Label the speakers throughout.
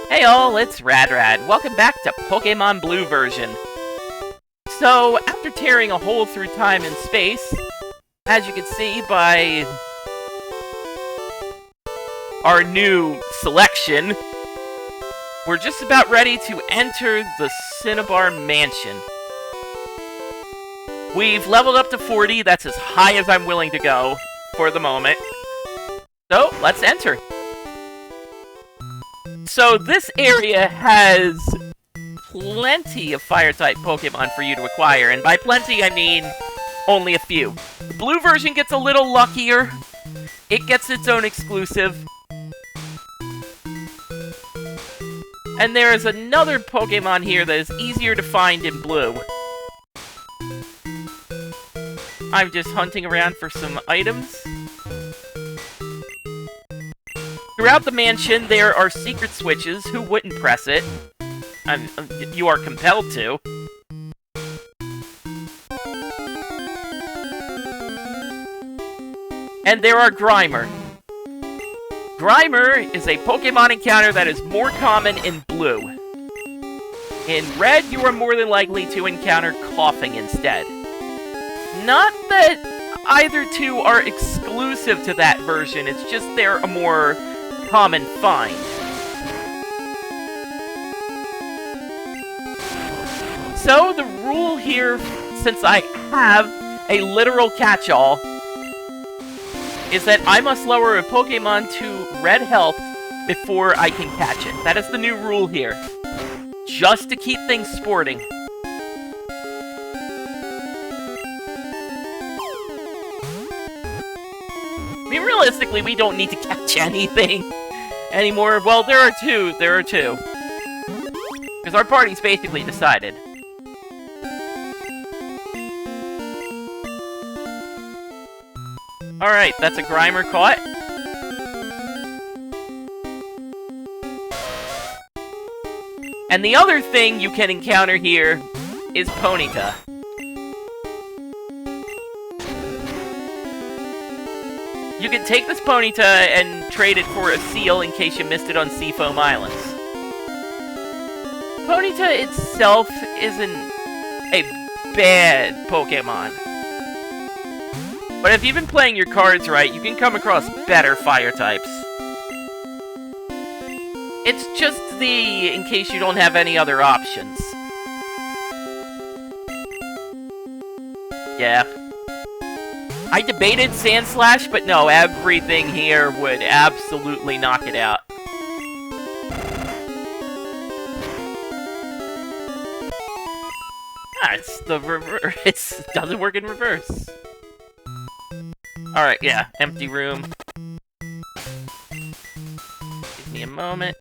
Speaker 1: Hey all, it's Rad. Welcome back to Pokémon Blue version. So, after tearing a hole through time and space, as you can see by our new selection, we're just about ready to enter the Cinnabar Mansion. We've leveled up to 40, that's as high as I'm willing to go for the moment. So, let's enter. So this area has plenty of Fire-type Pokemon for you to acquire, and by plenty I mean only a few. The blue version gets a little luckier. It gets its own exclusive. And there is another Pokemon here that is easier to find in blue. I'm just hunting around for some items. Throughout the mansion, there are secret switches. Who wouldn't press it? You are compelled to. And there are Grimer. Grimer is a Pokemon encounter that is more common in blue. In red, you are more than likely to encounter Coughing instead. Not that either two are exclusive to that version, it's just they're a more common find. So the rule here, since I have a literal catch-all, is that I must lower a Pokemon to red health before I can catch it. That is the new rule here. Just to keep things sporting. I mean, realistically, we don't need to catch anything anymore. Well, there are two. Because our party's basically decided. Alright, that's a Grimer caught. And the other thing you can encounter here is Ponyta. You can take this Ponyta and trade it for a seal in case you missed it on Seafoam Islands. Ponyta itself isn't a bad Pokemon. But if you've been playing your cards right, you can come across better fire types. It's just in case you don't have any other options. Yeah. I debated Sandslash, but no, everything here would absolutely knock it out. Ah, it's the reverse. It doesn't work in reverse. Alright, yeah, empty room. Give me a moment.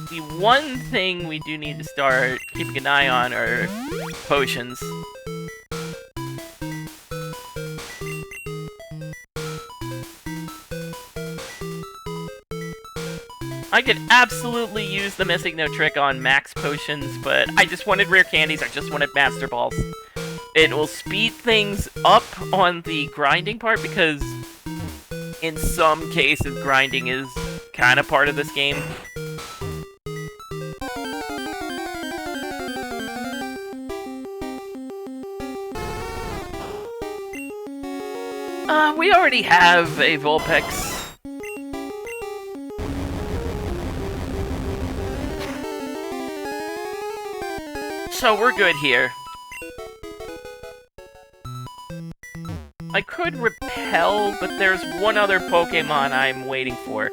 Speaker 1: The one thing we do need to start keeping an eye on are potions. I could absolutely use the Missing No Trick on max potions, but I just wanted rare candies, I just wanted Master Balls. It will speed things up on the grinding part, because in some cases grinding is kind of part of this game. We already have a Vulpix. So we're good here. I could repel, but there's one other Pokemon I'm waiting for.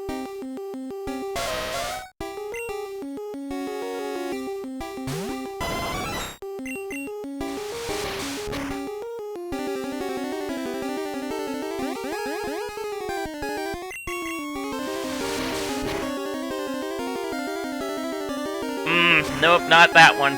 Speaker 1: Nope, not that one.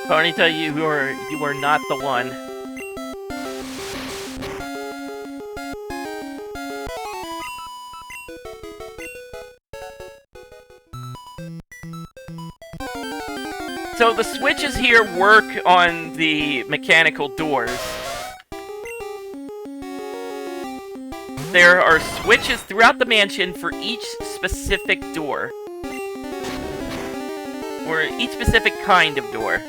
Speaker 1: Ponyta, you are not the one. So the switches here work on the mechanical doors. There are switches throughout the mansion for each specific door. Or each specific kind of door.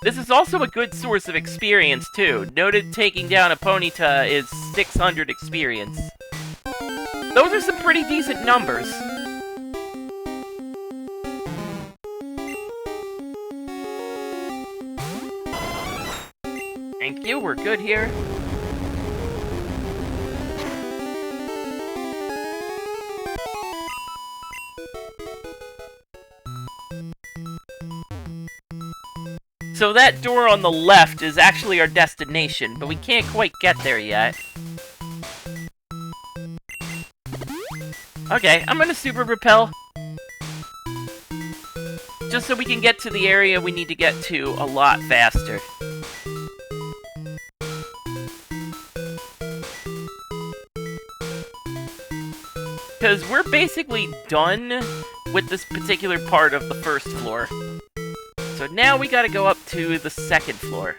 Speaker 1: This is also a good source of experience, too. Noted taking down a Ponyta is 600 experience. Those are some pretty decent numbers. Thank you, we're good here. So that door on the left is actually our destination, but we can't quite get there yet. Okay, I'm gonna super repel. Just so we can get to the area we need to get to a lot faster. Because we're basically done with this particular part of the first floor. So now we gotta go up to the second floor.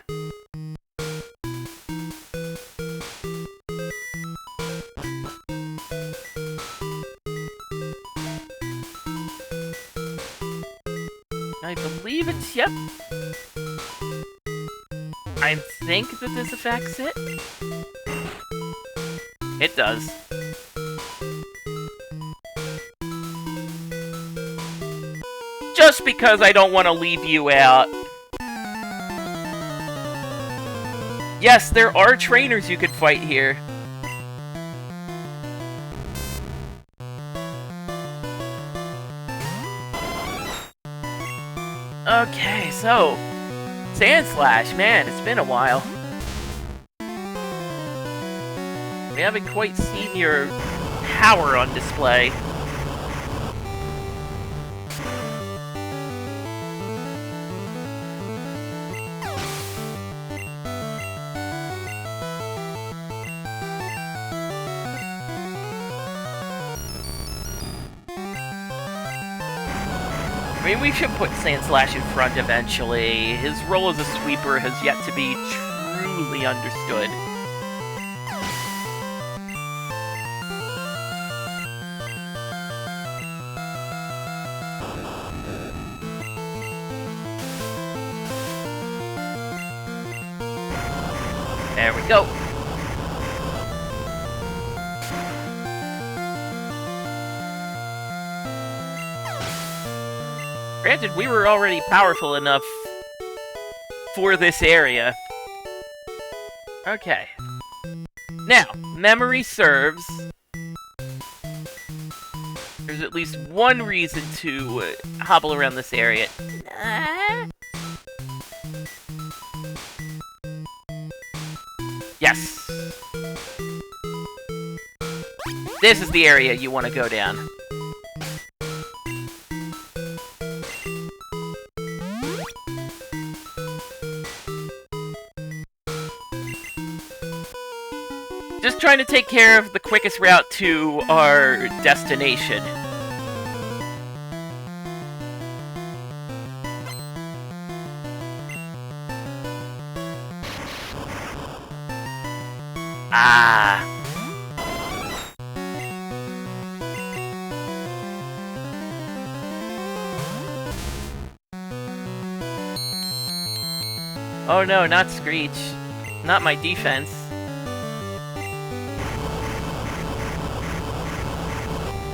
Speaker 1: I believe it's, yep. I think that this affects it. It does. Just because I don't want to leave you out. Yes, there are trainers you could fight here. Okay, so Sandslash, man, it's been a while. We haven't quite seen your power on display. I mean, we should put Sandslash in front eventually. His role as a sweeper has yet to be truly understood. There we go. Granted, we were already powerful enough for this area. Okay. Now, memory serves. There's at least one reason to hobble around this area. Yes. This is the area you want to go down. Just trying to take care of the quickest route to our destination. Ah. Oh no, not Screech. Not my defense.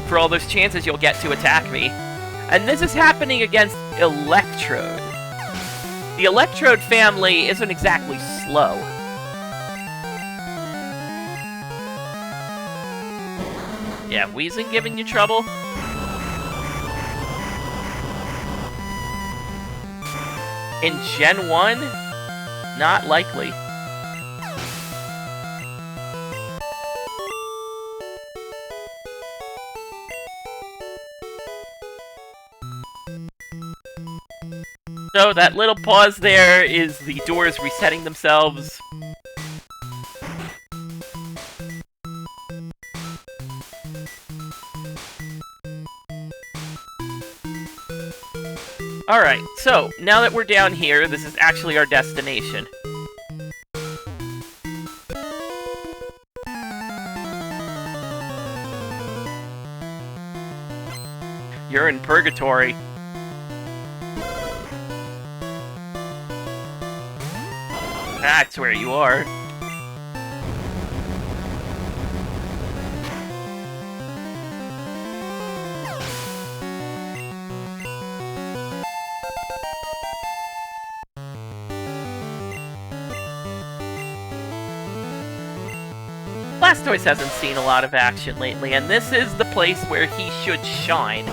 Speaker 1: For all those chances you'll get to attack me. And this is happening against Electrode. The Electrode family isn't exactly slow. Yeah, Weezing giving you trouble? In Gen 1? Not likely. So that little pause there is the doors resetting themselves. Alright, so, now that we're down here, this is actually our destination. You're in purgatory. That's where you are. Blastoise hasn't seen a lot of action lately, and this is the place where he should shine.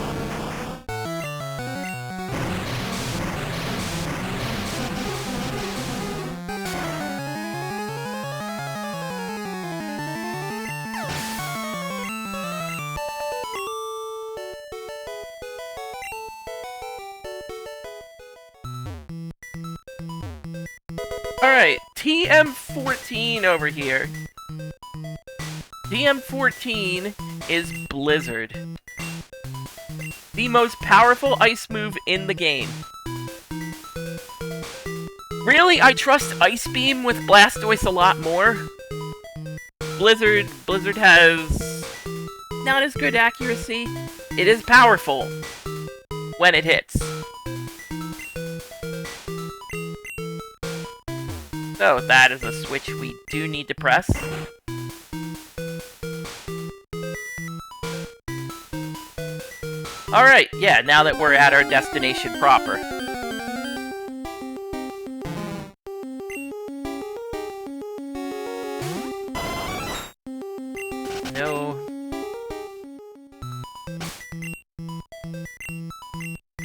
Speaker 1: Alright, TM14 over here. TM14 is Blizzard. The most powerful ice move in the game. Really, I trust Ice Beam with Blastoise a lot more. Blizzard has not as good accuracy. It is powerful when it hits. So that is a switch we do need to press. Alright, yeah, now that we're at our destination proper. No.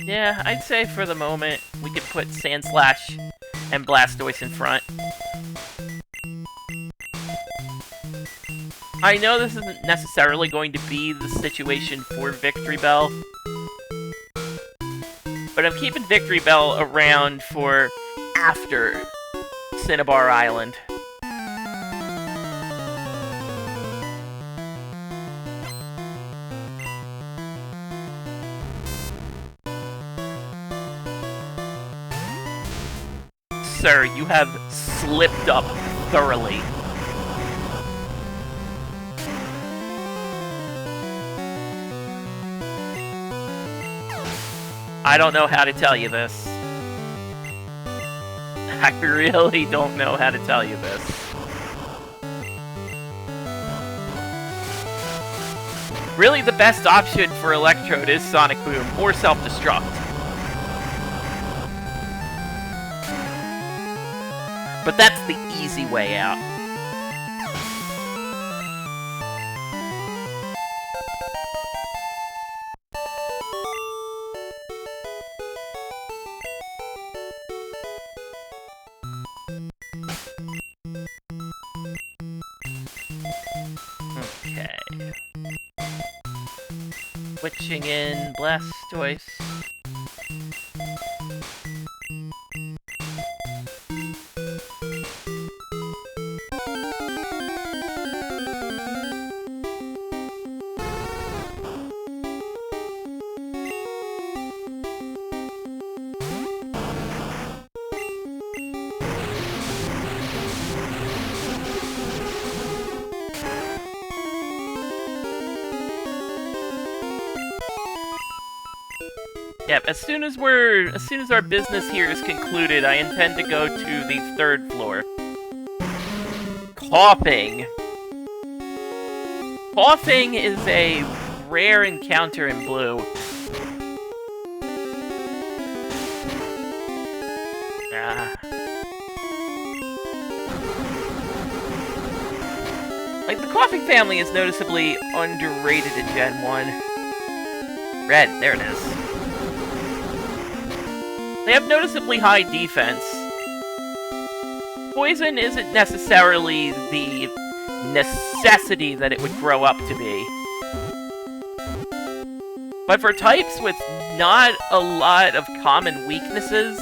Speaker 1: Yeah, I'd say for the moment, we could put Sandslash and Blastoise in front. I know this isn't necessarily going to be the situation for Victory Bell, but I'm keeping Victory Bell around for after Cinnabar Island. Sir, you have slipped up thoroughly. I don't know how to tell you this. I really don't know how to tell you this. Really, the best option for Electrode is Sonic Boom or Self-Destruct. But that's the easy way out. Okay. Switching in Blastoise. Yep, as soon as our business here is concluded, I intend to go to the 3rd floor. Coughing. Coughing is a rare encounter in Blue. Like, the Coughing family is noticeably underrated in Gen 1. Red, there it is. They have noticeably high defense. Poison isn't necessarily the necessity that it would grow up to be. But for types with not a lot of common weaknesses,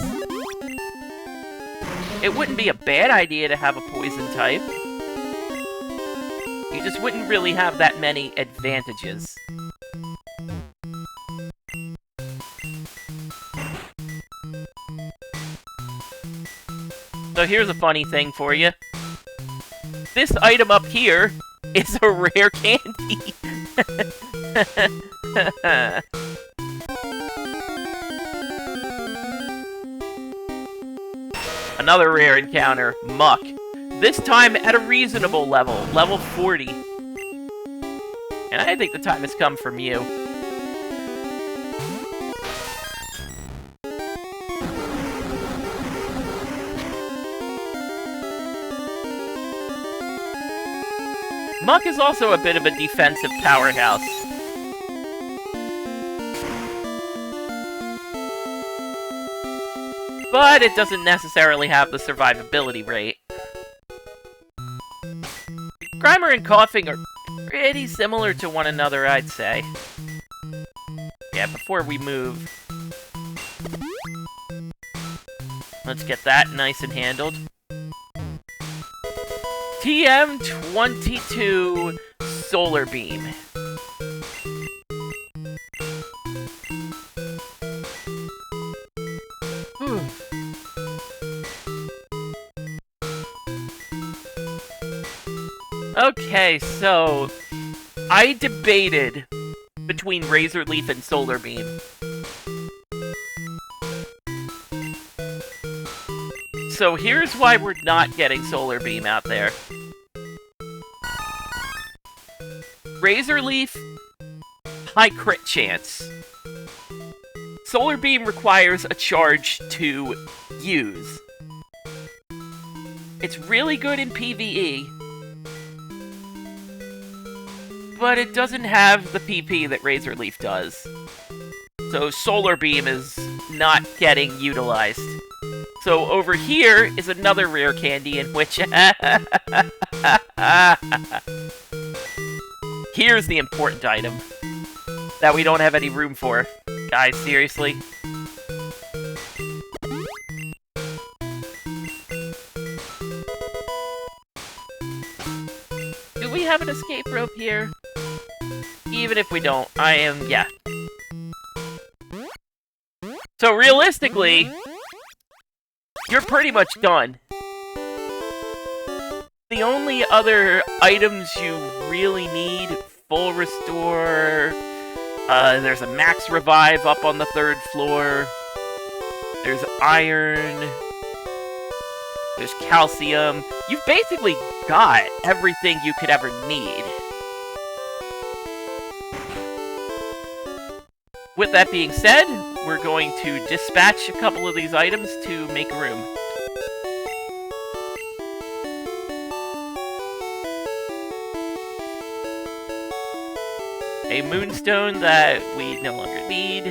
Speaker 1: it wouldn't be a bad idea to have a poison type. You just wouldn't really have that many advantages. So here's a funny thing for you. This item up here is a rare candy. Another rare encounter, Muck. This time at a reasonable level, level 40. And I think the time has come for Mew. Muck is also a bit of a defensive powerhouse. But it doesn't necessarily have the survivability rate. Grimer and Coughing are pretty similar to one another, I'd say. Yeah, before we move, let's get that nice and handled. TM22 Solar Beam. Okay, so I debated between Razor Leaf and Solar Beam. So here's why we're not getting Solar Beam out there. Razor Leaf, high crit chance. Solar Beam requires a charge to use. It's really good in PvE, but it doesn't have the PP that Razor Leaf does. So Solar Beam is not getting utilized. So over here is another rare candy in which... Here's the important item that we don't have any room for. Guys, seriously? Do we have an escape rope here? Even if we don't, yeah. So realistically, you're pretty much done. The only other items you really need, full restore, there's a max revive up on the 3rd floor, there's iron, there's calcium. You've basically got everything you could ever need. With that being said, we're going to dispatch a couple of these items to make room. A moonstone that we no longer need.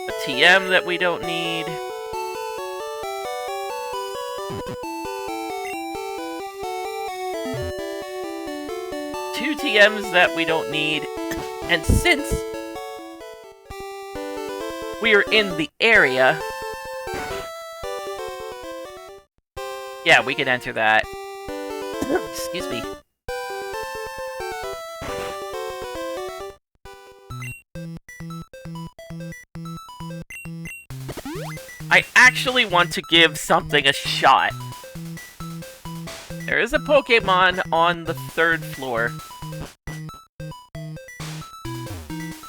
Speaker 1: A TM that we don't need. Two TMs that we don't need. And since we are in the area, yeah, we can enter that. Excuse me. I actually want to give something a shot. There is a Pokémon on the 3rd floor.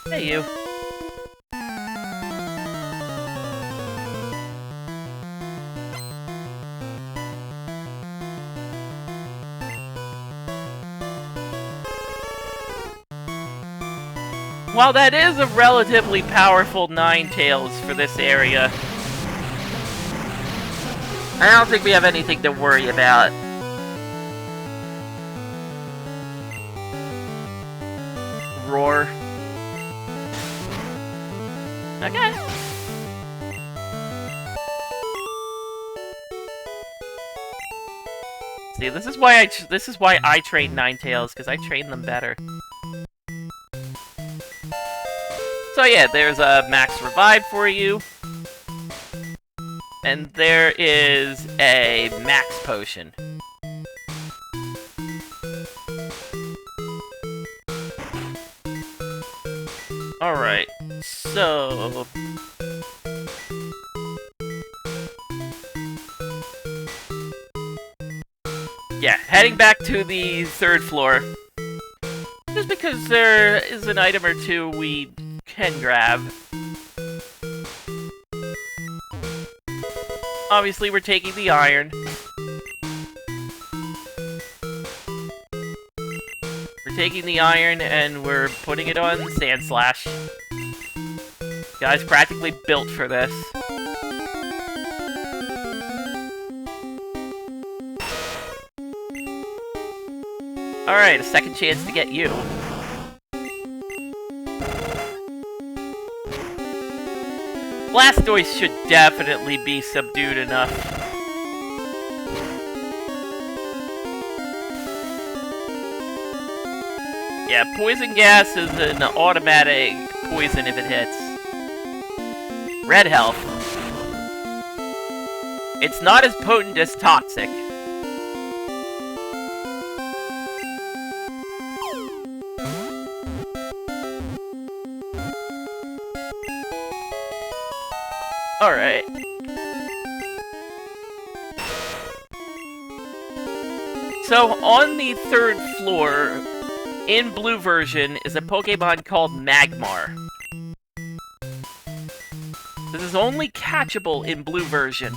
Speaker 1: Hey, you. While that is a relatively powerful Ninetales for this area, I don't think we have anything to worry about. Roar. Okay. See, this is why I train Ninetales, because I train them better. So yeah, there's a max revive for you. And there is a max potion. Alright, so... Heading back to the 3rd floor. Just because there is an item or two we can grab. Obviously, we're taking the iron. We're taking the iron and we're putting it on Sand Slash. Guy's practically built for this. Alright, a second chance to get you. Blastoise should definitely be subdued enough. Yeah, poison gas is an automatic poison if it hits. Red health. It's not as potent as toxic. Alright. So, on the 3rd floor, in blue version, is a Pokemon called Magmar. This is only catchable in blue version.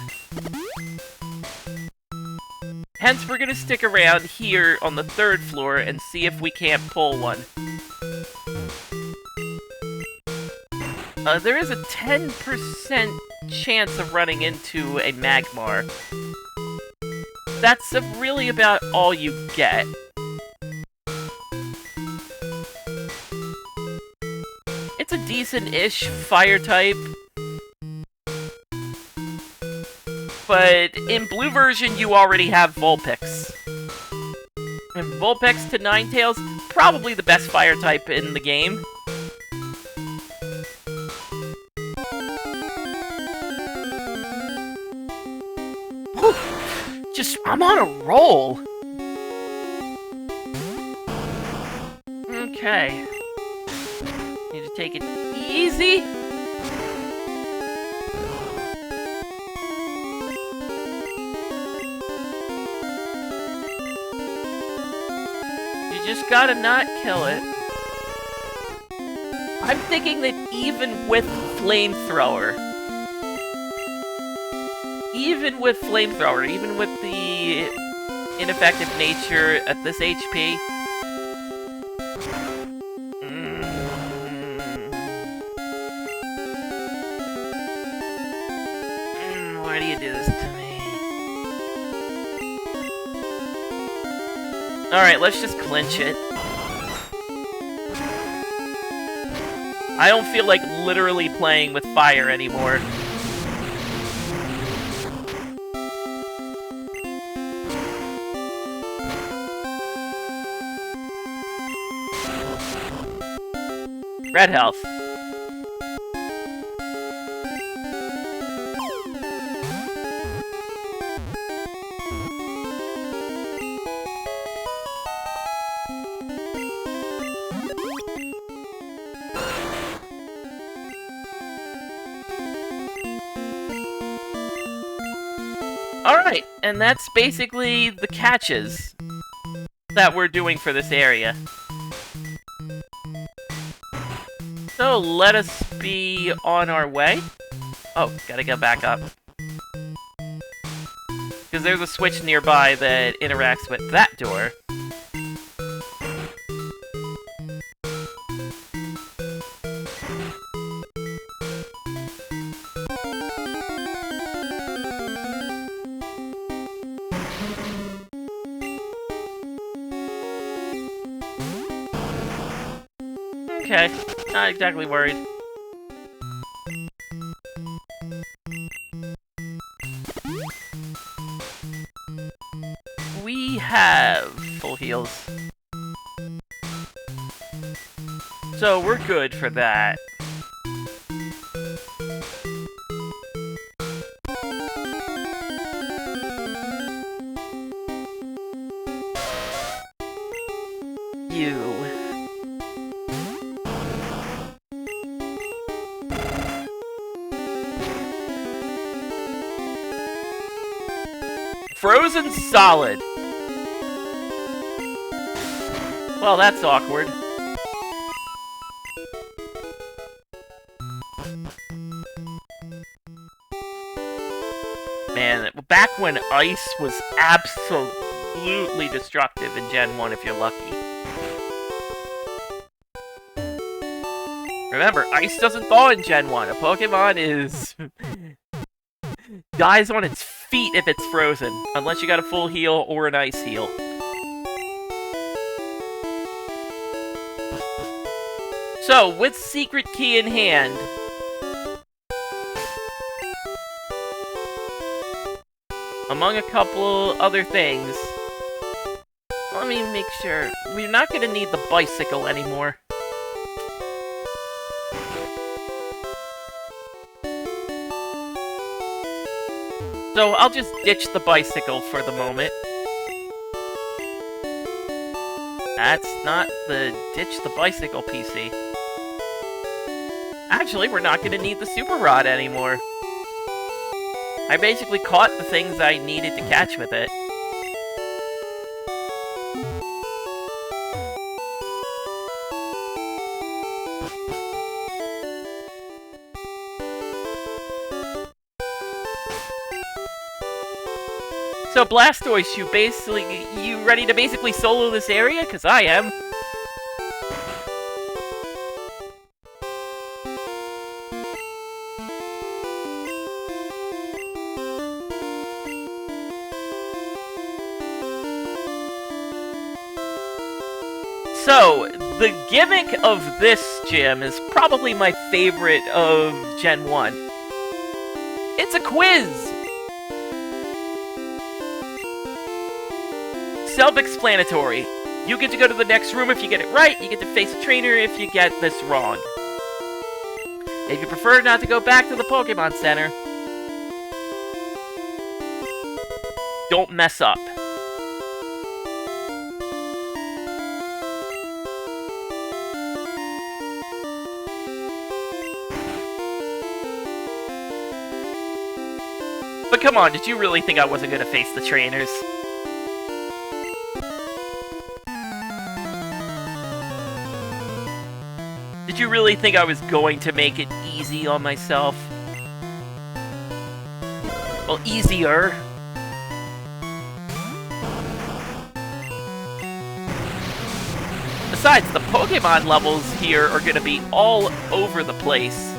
Speaker 1: Hence, we're gonna stick around here on the 3rd floor and see if we can't pull one. There is a 10% chance of running into a Magmar. That's really about all you get. It's a decent-ish fire type. But in blue version, you already have Vulpix. And Vulpix to Ninetales, probably the best fire type in the game. I'm on a roll! Okay. Need to take it easy. You just gotta not kill it. I'm thinking that even with Flamethrower, even with the ineffective nature at this HP, why do you do this to me? Alright, let's just clinch it. I don't feel like literally playing with fire anymore. Red health. Alright, and that's basically the catches that we're doing for this area. So, let us be on our way. Oh, gotta go back up. Because there's a switch nearby that interacts with that door. Okay, not exactly worried. We have full heals. So we're good for that. You. Frozen Solid. Well, that's awkward. Man, back when ice was absolutely destructive in Gen 1 if you're lucky. Remember, ice doesn't thaw in Gen 1. A Pokemon is... dies on its feet if it's frozen, unless you got a full heal or an ice heal. So, with Secret Key in hand, among a couple other things, let me make sure, we're not going to need the bicycle anymore. So I'll just ditch the bicycle for the moment. That's not the ditch the bicycle PC. Actually, we're not going to need the super rod anymore. I basically caught the things I needed to catch with it. So Blastoise, you ready to basically solo this area? 'Cause I am. So, the gimmick of this gym is probably my favorite of Gen 1. It's a quiz! Self-explanatory. You get to go to the next room if you get it right, you get to face a trainer if you get this wrong. If you prefer not to go back to the Pokémon Center, don't mess up. But come on, did you really think I wasn't gonna face the trainers? Did you really think I was going to make it easy on myself? Well, easier. Besides, the Pokemon levels here are gonna be all over the place.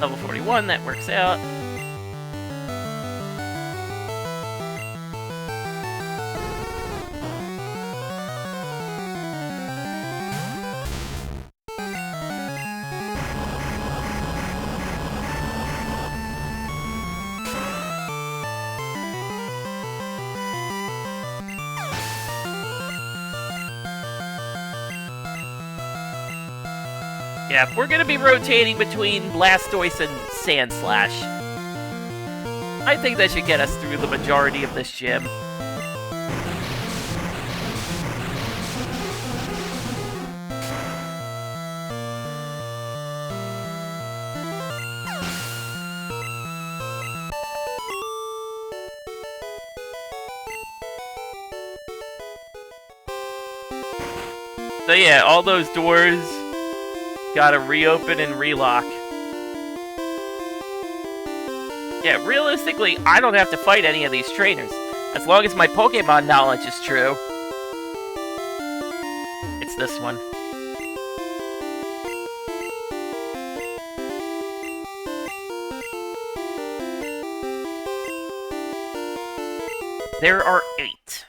Speaker 1: Level 41, that works out. Yeah, we're gonna be rotating between Blastoise and Sandslash. I think that should get us through the majority of this gym. So yeah, all those doors gotta reopen and relock. Yeah, realistically, I don't have to fight any of these trainers. As long as my Pokemon knowledge is true. It's this one. There are 8.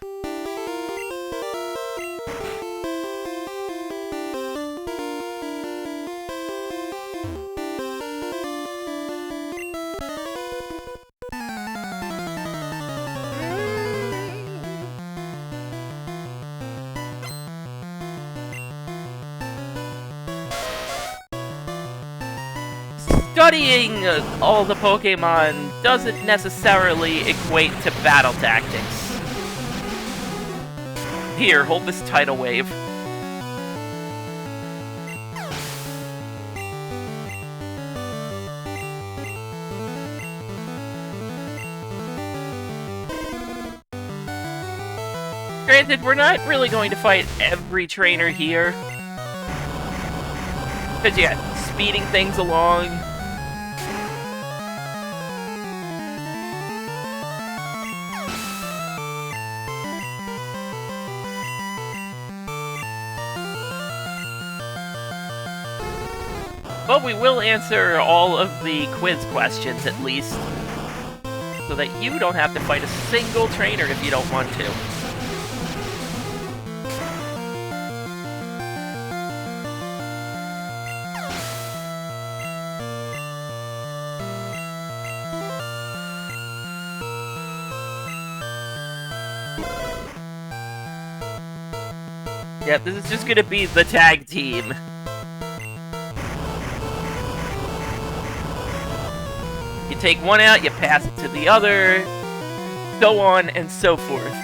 Speaker 1: Studying all the Pokemon doesn't necessarily equate to battle tactics. Here, hold this tidal wave. Granted, we're not really going to fight every trainer here. Because, yeah, speeding things along. But we will answer all of the quiz questions, at least. So that you don't have to fight a single trainer if you don't want to. Yeah, this is just gonna be the tag team. You take one out, you pass it to the other, so on and so forth.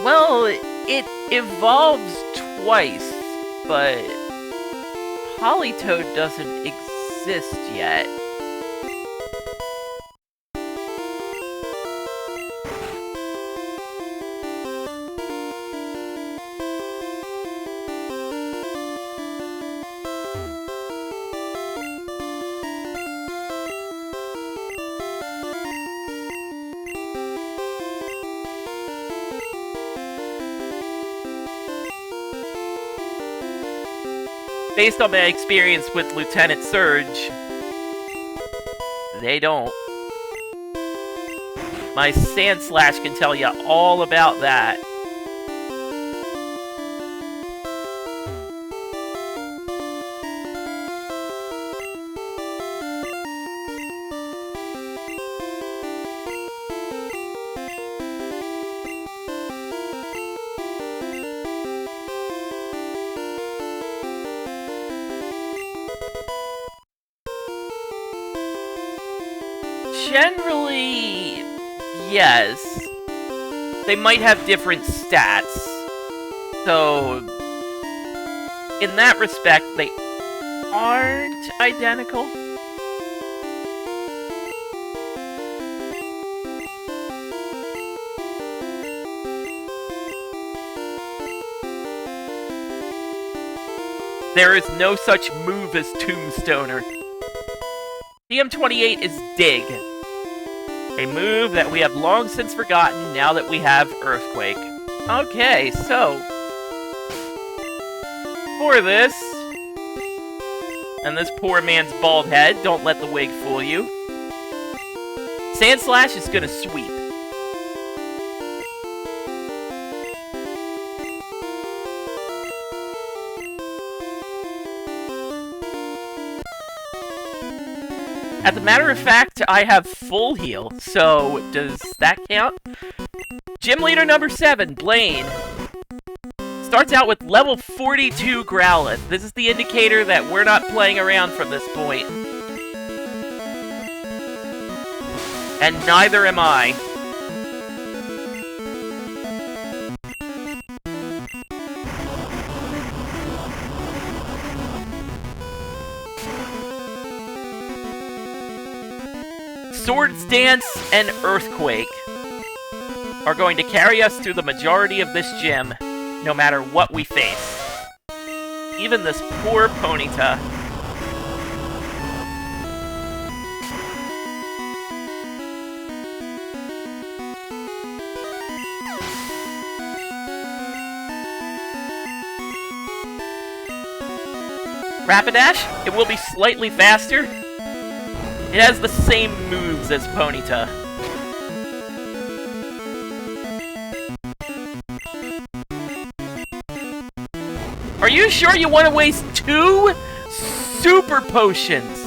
Speaker 1: Well, it evolves twice, but Politoed doesn't exist yet. Based on my experience with Lieutenant Surge, they don't. My Sandslash can tell you all about that. Generally, yes. They might have different stats. So, in that respect, they aren't identical. There is no such move as Tombstoner. TM28 is Dig. A move that we have long since forgotten now that we have Earthquake. Okay, so for this, and this poor man's bald head, don't let the wig fool you. Sandslash is gonna sweep. As a matter of fact, I have full heal, so does that count? Gym leader number 7, Blaine. Starts out with level 42 Growlithe. This is the indicator that we're not playing around from this point. And neither am I. Swords Dance and Earthquake are going to carry us through the majority of this gym, no matter what we face. Even this poor Ponyta. Rapidash, it will be slightly faster. It has the same moves as Ponyta. Are you sure you want to waste 2 super potions?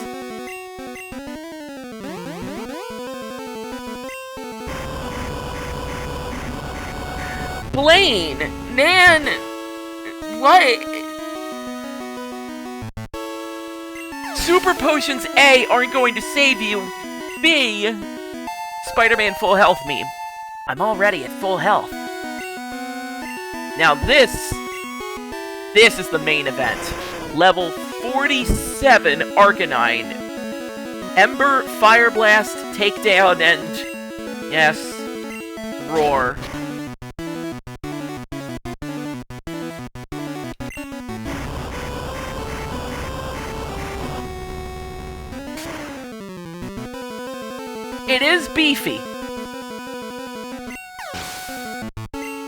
Speaker 1: Blaine, man, what? Super potions A aren't going to save you. B, Spider-Man full health meme. I'm already at full health. Now this is the main event. Level 47 Arcanine. Ember, Fire Blast, Takedown, and... yes, Roar. It is beefy.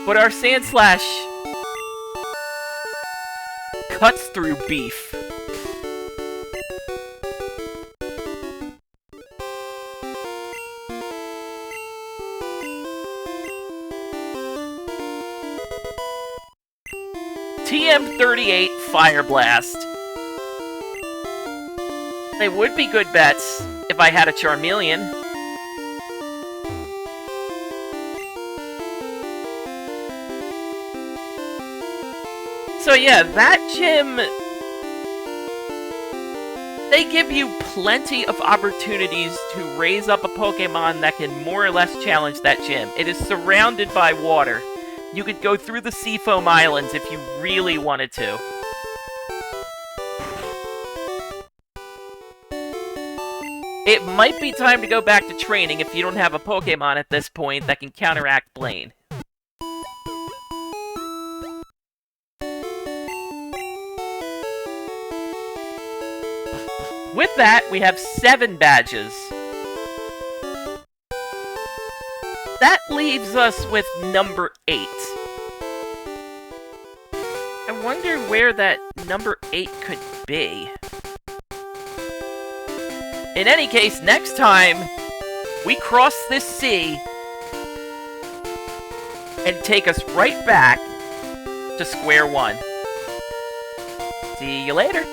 Speaker 1: But our Sandslash cuts through beef. TM38 Fire Blast. They would be good bets if I had a Charmeleon. So yeah, that gym, they give you plenty of opportunities to raise up a Pokemon that can more or less challenge that gym. It is surrounded by water. You could go through the Seafoam Islands if you really wanted to. It might be time to go back to training if you don't have a Pokemon at this point that can counteract Blaine. With that, we have 7 badges. That leaves us with number 8. I wonder where that number 8 could be. In any case, next time, we cross this sea and take us right back to square one. See you later.